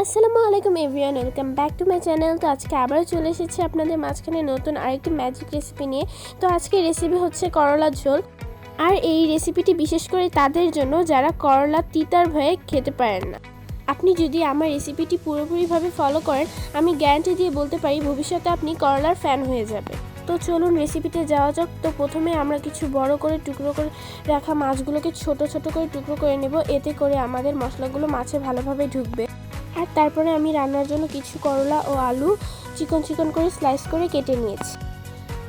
আসসালামু আলাইকুম everyone, welcome back to my channel. তো আজকে আবার চলে এসেছি আপনাদের মাঝখানে নতুন আরেকটি ম্যাজিক রেসিপি নিয়ে। তো আজকে রেসিপি হচ্ছে করলার ঝোল। আর এই রেসিপিটি বিশেষ করে তাদের জন্য যারা করলা তিতার ভয়ে খেতে পারেন না। আপনি যদি আমার রেসিপিটি পুরোপুরিভাবে ফলো করেন, আমি গ্যারান্টি দিয়ে বলতে পারি ভবিষ্যতে আপনি করলার ফ্যান হয়ে যাবে। তো চলুন রেসিপিতে যাওয়া যাক। তো প্রথমে আমরা কিছু বড় করে টুকরো করে রাখা মাছগুলোকে ছোট ছোট করে টুকরো করে নেব, এতে করে আমাদের মশলাগুলো মাছে ভালোভাবে ঢুকবে। আর তারপরে আমি রান্নার জন্য কিছু করলা ও আলু চিকন চিকন করে স্লাইস করে কেটে নিয়েছি।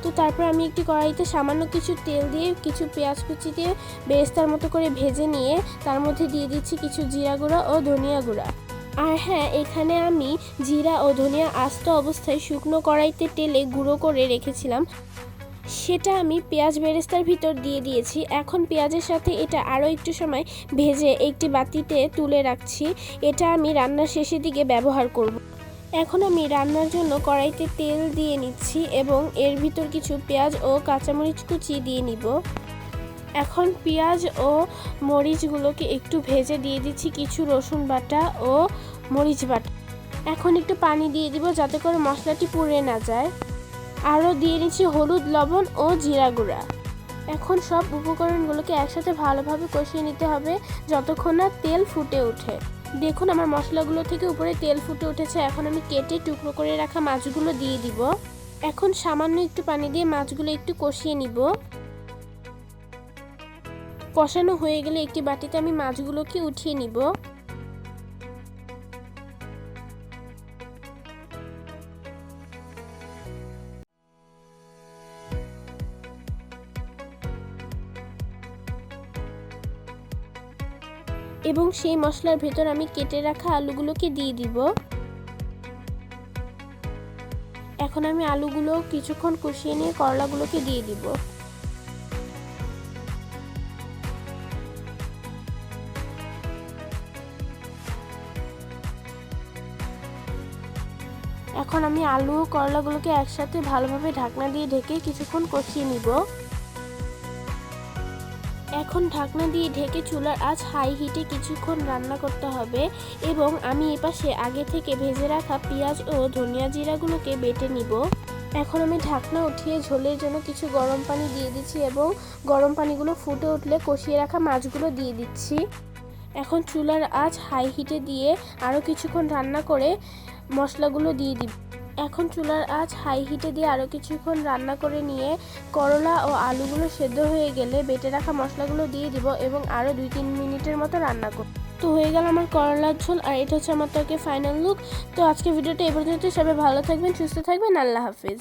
তো তারপর আমি একটি কড়াইতে সামান্য কিছু তেল দিয়ে কিছু পেঁয়াজ কুচি দিয়ে বেরেস্তার মতো করে ভেজে নিয়ে তার মধ্যে দিয়ে দিচ্ছি কিছু জিরা গুঁড়া ও ধনিয়া গুঁড়া। আর হ্যাঁ, এখানে আমি জিরা ও ধনিয়া আস্ত অবস্থায় শুকনো কড়াইতে তেলে গুঁড়ো করে রেখেছিলাম, সেটা আমি পেঁয়াজ বেরেস্তার ভিতর দিয়ে দিয়েছি। এখন পেঁয়াজের সাথে এটা আরও একটু সময় ভেজে একটি বাটিতে তুলে রাখছি। এটা আমি রান্নার শেষের দিকে ব্যবহার করব। এখন আমি রান্নার জন্য কড়াইতে তেল দিয়ে নিচ্ছি এবং এর ভিতর কিছু পেঁয়াজ ও কাঁচামরিচ কুচি দিয়ে নিব। এখন পেঁয়াজ ও মরিচগুলোকে একটু ভেজে দিয়ে দিচ্ছি কিছু রসুন বাটা ও মরিচ বাটা। এখন একটু পানি দিয়ে দিব যাতে করে মশলাটি পুড়ে না যায়। আরও দিয়ে নিচ্ছি হলুদ, লবণ ও জিরা গুঁড়া। এখন সব উপকরণগুলোকে একসাথে ভালোভাবে কষিয়ে নিতে হবে যতক্ষণ না তেল ফুটে ওঠে। দেখুন আমার মশলাগুলো থেকে উপরে তেল ফুটে উঠেছে। এখন আমি কেটে টুকরো করে রাখা মাছগুলো দিয়ে দিব। এখন সামান্য একটু পানি দিয়ে মাছগুলো একটু কষিয়ে নিব। কষানো হয়ে গেলে একটি বাটিতে আমি মাছগুলোকে উঠিয়ে নিব। এবং সেই মশলার ভেতর আমি কেটে রাখা আলুগুলোকে দিয়ে দিব। এখন আমি আলুগুলো কিছুক্ষণ কষিয়ে নিয়ে করলাগুলোকে দিয়ে দিব। এখন আমি আলু ও করলাগুলোকে একসাথে ভালোভাবে ঢাকনা দিয়ে ঢেকে কিছুক্ষণ কষিয়ে নিব। এখন ঢাকনা দিয়ে ঢেকে চুলার আঁচ হাই হিটে কিছুক্ষণ রান্না করতে হবে এবং আমি এপাশে আগে থেকে ভেজে রাখা পেঁয়াজ ও ধনিয়া জিরাগুলোকে বেটে নিব। এখন আমি ঢাকনা উঠিয়ে ঝোলের জন্য কিছু গরম পানি দিয়ে দিচ্ছি এবং গরম পানিগুলো ফুটে উঠলে কষিয়ে রাখা মাছগুলো দিয়ে দিচ্ছি। এখন চুলার আঁচ হাই হিটে দিয়ে আরও কিছুক্ষণ রান্না করে মশলাগুলো দিয়ে দিব। এখন চুলার আঁচ হাই হিটে দিয়ে আরও কিছুক্ষণ রান্না করে নিয়ে করলা ও আলুগুলো সেদ্ধ হয়ে গেলে বেটে রাখা মশলাগুলো দিয়ে দিব এবং আরও 2-3 মিনিটের মতো রান্না করব। তো হয়ে গেল আমার করলার ঝোল। আর এটা হচ্ছে আমার তরকারির ফাইনাল লুক। তো আজকে ভিডিওটা এই পর্যন্ত। সবাই ভালো থাকবেন, সুস্থ থাকবেন। আল্লাহ হাফিজ।